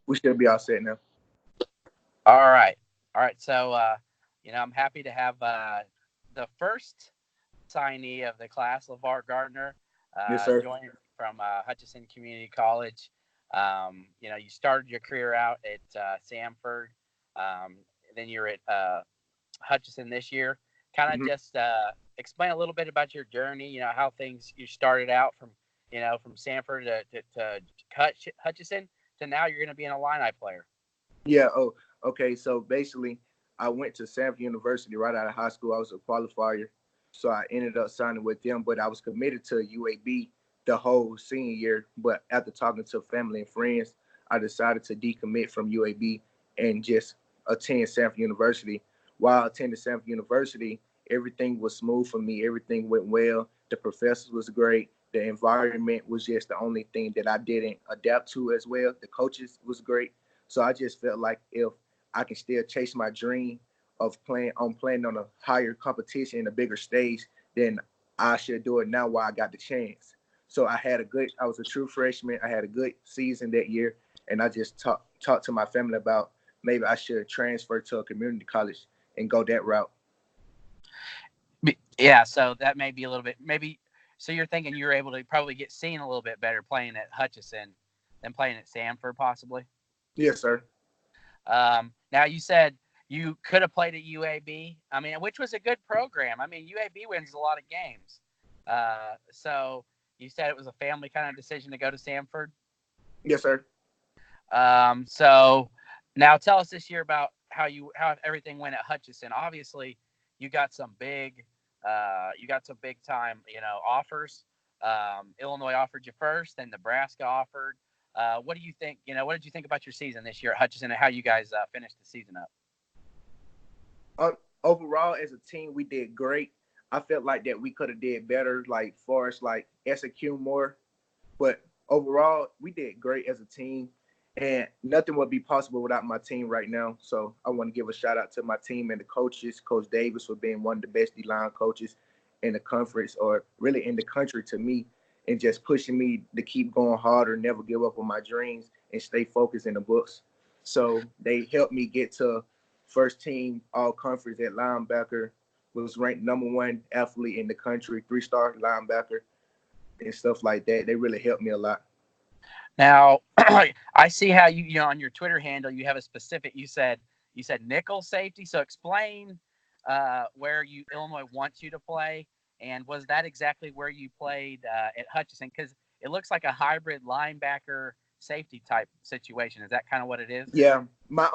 We should be all set now. All right. All right. So, I'm happy to have the first signee of the class, Lavar Gardner, Yes, sir. joining from Hutchinson Community College. You started your career out at Samford. Then you're at Hutchinson this year. Kind of Hmm. just explain a little bit about your journey, how things you started out from Samford to Hutchinson to now you're going to be an Illini player. Yeah. Oh, okay. So basically, I went to Sanford University right out of high school. I was a qualifier, so I ended up signing with them. But I was committed to UAB the whole senior year. But after talking to family and friends, I decided to decommit from UAB and just attend Sanford University. While attending Sanford University, everything was smooth for me. Everything went well. The professors was great. The environment was just the only thing that I didn't adapt to as well. The coaches was great. So I just felt like if I can still chase my dream of playing on a higher competition and a bigger stage, then I should do it now while I got the chance. So I was a true freshman. I had a good season that year, and I just talked to my family about maybe I should transfer to a community college and go that route. Yeah, so that may be a little bit maybe. So you're thinking you were able to probably get seen a little bit better playing at Hutchinson than playing at Samford, possibly. Yes, sir. Now you said you could have played at UAB. I mean, which was a good program. I mean, UAB wins a lot of games. So you said it was a family kind of decision to go to Samford. Yes, sir. So now tell us this year about how everything went at Hutchinson. Obviously, you got some big time offers. Illinois offered you first, then Nebraska offered. What do you think? What did you think about your season this year at Hutchinson and how you guys finished the season up? Overall, as a team, we did great. I felt like that we could have did better, like far as like execute more. But overall, we did great as a team, and nothing would be possible without my team right now. So I want to give a shout out to my team and the coaches, Coach Davis for being one of the best D-line coaches in the conference or really in the country to me, and just pushing me to keep going harder, never give up on my dreams, and stay focused in the books. So they helped me get to first team all conference at linebacker, was ranked number one athlete in the country, 3-star linebacker and stuff like that. They really helped me a lot. Now, I see how on your Twitter handle you have a specific. You said nickel safety. So explain where Illinois wants you to play, and was that exactly where you played at Hutchinson? Because it looks like a hybrid linebacker safety type situation. Is that kind of what it is? Yeah, my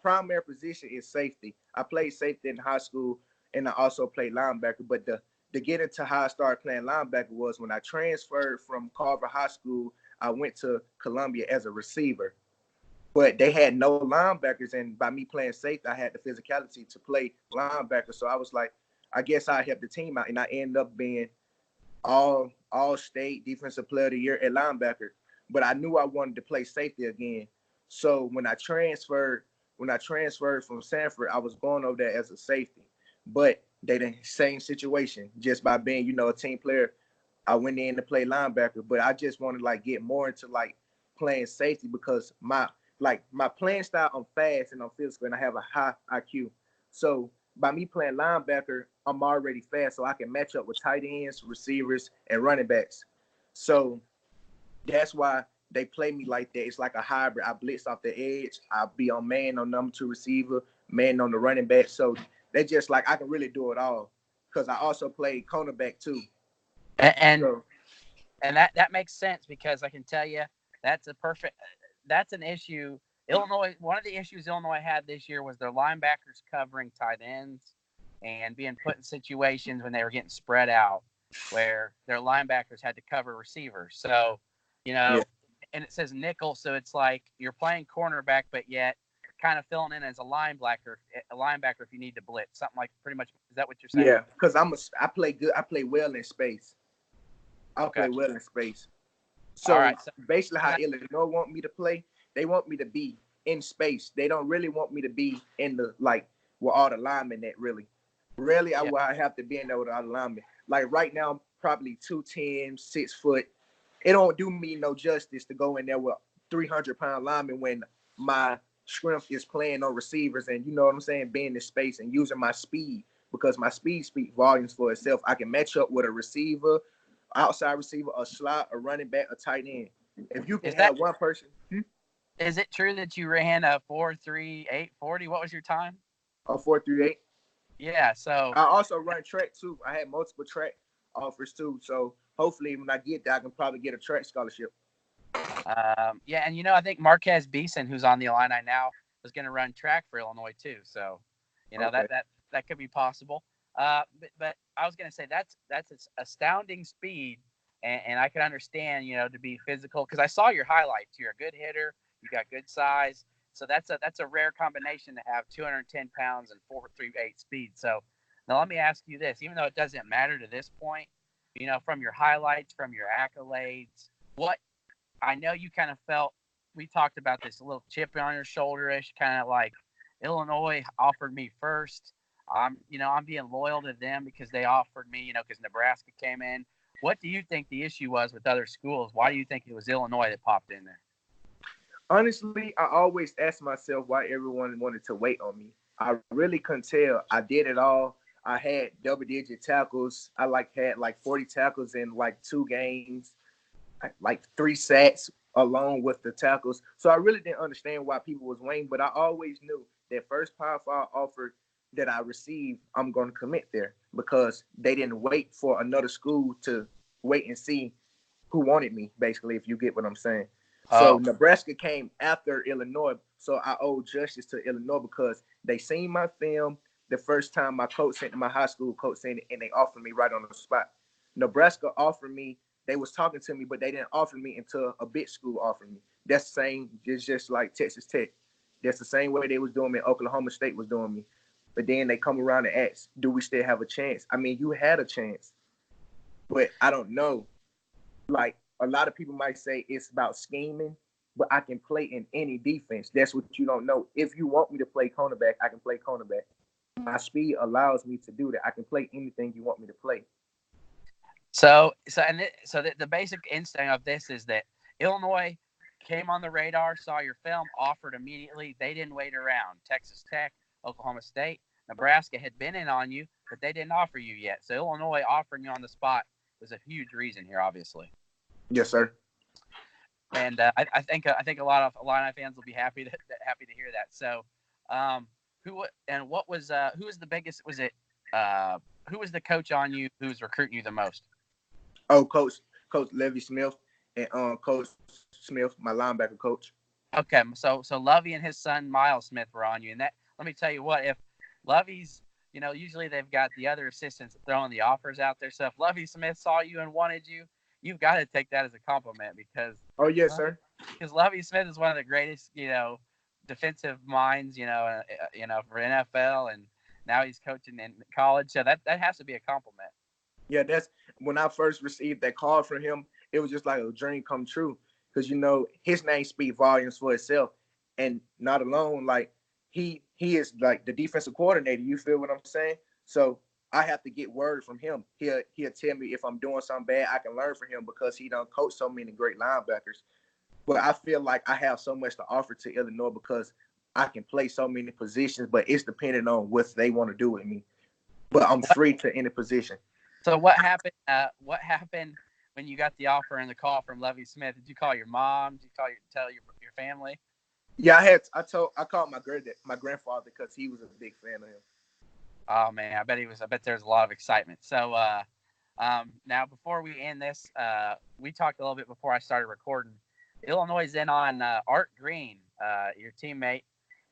primary position is safety. I played safety in high school, and I also played linebacker. But the to get into how I started playing linebacker was when I transferred from Carver High School. I went to Columbia as a receiver, but they had no linebackers, and by me playing safety, I had the physicality to play linebacker. So I was like, I guess I helped the team out, and I ended up being all state defensive player of the year at linebacker. But I knew I wanted to play safety again. So when I transferred from Sanford, I was going over there as a safety. But they the same situation. Just by being, a team player, I went in to play linebacker. But I just wanted to like get more into like playing safety because my playing style, I'm fast and I'm physical and I have a high IQ. So by me playing linebacker, I'm already fast, so I can match up with tight ends, receivers, and running backs. So that's why they play me like that. It's like a hybrid. I blitz off the edge. I'll be on man on number two receiver, man on the running back. So they just like I can really do it all. Because I also played cornerback too. And, and So and that makes sense because I can tell you that's a perfect that's an issue. Illinois, one of the issues Illinois had this year was their linebackers covering tight ends and being put in situations when they were getting spread out where their linebackers had to cover receivers. So, you yeah, know, and it says nickel, so it's like you're playing cornerback, but yet kind of filling in as a linebacker if you need to blitz, something like pretty much. Is that what you're saying? yeah. Because I play good. I play well in space. I Okay. play well in space. All So right. So, basically, so how that, Illinois want me to play, they want me to be in space. They don't really want me to be in the like with all the linemen that really. Really, yeah. I have to be in there with all the linemen. Like right now, I'm probably 210, 6 foot. It don't do me no justice to go in there with 300-pound lineman when my strength is playing on receivers and, you know what I'm saying, being in space and using my speed, because my speed speaks volumes for itself. I can match up with a receiver, outside receiver, a slot, a running back, a tight end. If you can Is that have one person. is it true that you ran a 4.3840? What was your time? A 4.38. Yeah, so I also run track too. I had multiple track offers too. So hopefully when I get there, I can probably get a track scholarship. yeah, and I think Marquez Beeson, who's on the Illini now, was going to run track for Illinois too. So, Okay. that could be possible. But I was going to say that's astounding speed, and I can understand to be physical, because I saw your highlights. You're a good hitter. You got good size. So that's a rare combination to have 210 pounds and 4.38 speed. So now let me ask you this: even though it doesn't matter to this point, from your highlights, from your accolades, what I know you kind of felt, we talked about this, a little chip on your shoulder-ish, kind of like Illinois offered me first. I'm being loyal to them because they offered me, because Nebraska came in. What do you think the issue was with other schools? Why do you think it was Illinois that popped in there? Honestly, I always ask myself why everyone wanted to wait on me. I really couldn't tell. I did it all. I had double-digit tackles. I had 40 tackles in 2 games, like 3 sacks along with the tackles. So I really didn't understand why people was waiting, but I always knew that first Power 5 offer that I received, I'm going to commit there, because they didn't wait for another school to wait and see who wanted me, basically, if you get what I'm saying. So Oh, Nebraska came after Illinois, so I owe justice to Illinois because they seen my film the first time my coach sent to my high school coach sent it, and they offered me right on the spot. Nebraska offered me, they was talking to me, but they didn't offer me until a big school offered me. That's the same, it's just like Texas Tech. That's the same way they was doing me, Oklahoma State was doing me. But then they come around and ask, do we still have a chance? I mean, you had a chance, but I don't know. Like, a lot of people might say it's about scheming, but I can play in any defense. That's what you don't know. If you want me to play cornerback, I can play cornerback. My speed allows me to do that. I can play anything you want me to play. So the basic instinct of this is that Illinois came on the radar, saw your film, offered immediately. They didn't wait around. Texas Tech, Oklahoma State, Nebraska had been in on you, but they didn't offer you yet. So Illinois offering you on the spot was a huge reason here, obviously. Yes, sir. And I think a lot of Illini fans will be happy to hear that. So, who was the biggest? Was it who was the coach on you who was recruiting you the most? Oh, Coach Levy Smith and Coach Smith, my linebacker coach. Okay, so Lovey and his son Miles Smith were on you, and that, let me tell you what, if Lovey's, usually they've got the other assistants throwing the offers out there. So if Lovey Smith saw you and wanted you, you've got to take that as a compliment, because Oh, yes, sir. because Lovey Smith is one of the greatest, defensive minds, for NFL, and now he's coaching in college. So that has to be a compliment. Yeah, that's when I first received that call from him. It was just like a dream come true, because his name speaks volumes for itself, and not alone, like he is like the defensive coordinator. You feel what I'm saying? So I have to get word from him. He'll tell me if I'm doing something bad. I can learn from him because he done coached so many great linebackers. But I feel like I have so much to offer to Illinois because I can play so many positions, but it's dependent on what they want to do with me. But I'm free to any position. So what happened? What happened when you got the offer and the call from Lovey Smith? Did you call your mom? Did you tell your family? Yeah, I called my grandfather because he was a big fan of him. Oh man, I bet there's a lot of excitement. So now before we end this, we talked a little bit before I started recording. Illinois is in on Art Green, your teammate,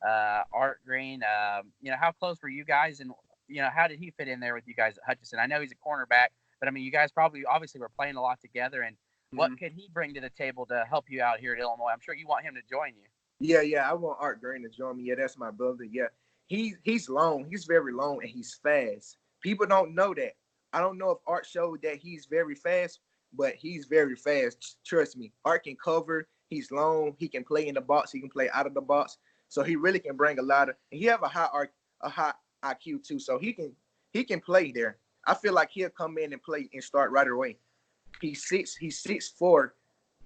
Art Green. How close were you guys, and how did he fit in there with you guys at Hutchinson? I know he's a cornerback, but I mean, you guys obviously were playing a lot together. And what could he bring to the table to help you out here at Illinois? I'm sure you want him to join you. Yeah, I want Art Green to join me. Yeah, that's my brother. Yeah, he's long. He's very long and he's fast. People don't know that. I don't know if Art showed that he's very fast, but he's very fast. Trust me. Art can cover. He's long. He can play in the box. He can play out of the box. So he really can bring a lot of. And he have a high IQ too. So he can play there. I feel like he'll come in and play and start right away. He's 6'4",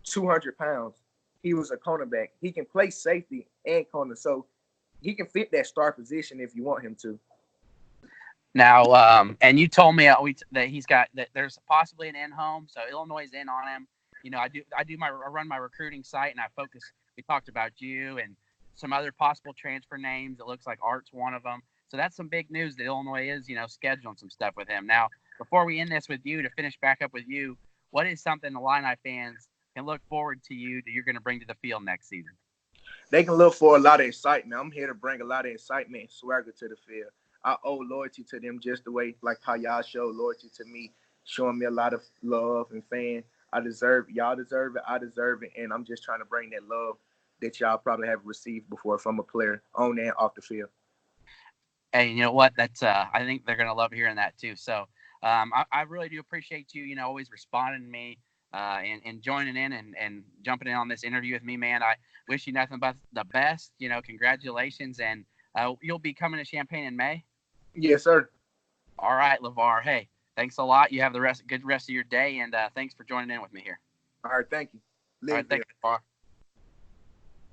200 pounds. he was a cornerback. He can play safety and corner, so he can fit that star position if you want him to. Now, and you told me that he's got that there's possibly an in home, so Illinois is in on him. You know, I run my recruiting site and I focus. We talked about you and some other possible transfer names. It looks like Art's one of them. So that's some big news that Illinois is, scheduling some stuff with him. Now, before we end this with you, to finish back up with you, what is something the Illini fans can look forward to that you're going to bring to the field next season? They can look for a lot of excitement. I'm here to bring a lot of excitement and swagger to the field. I owe loyalty to them just the way, like how y'all show loyalty to me, showing me a lot of love and fan. Y'all deserve it, I deserve it, and I'm just trying to bring that love that y'all probably have received before from a player on and off the field. Hey, you know what? That's I think they're gonna love hearing that too. So I really do appreciate you, always responding to me and joining in and jumping in on this interview with me, man. I wish you nothing but the best. Congratulations, and you'll be coming to Champaign in May. Yes, sir. All right, Lavar. Hey, thanks a lot. You have good rest of your day, and thanks for joining in with me here. All right, thank you. All right, thanks, Lavar.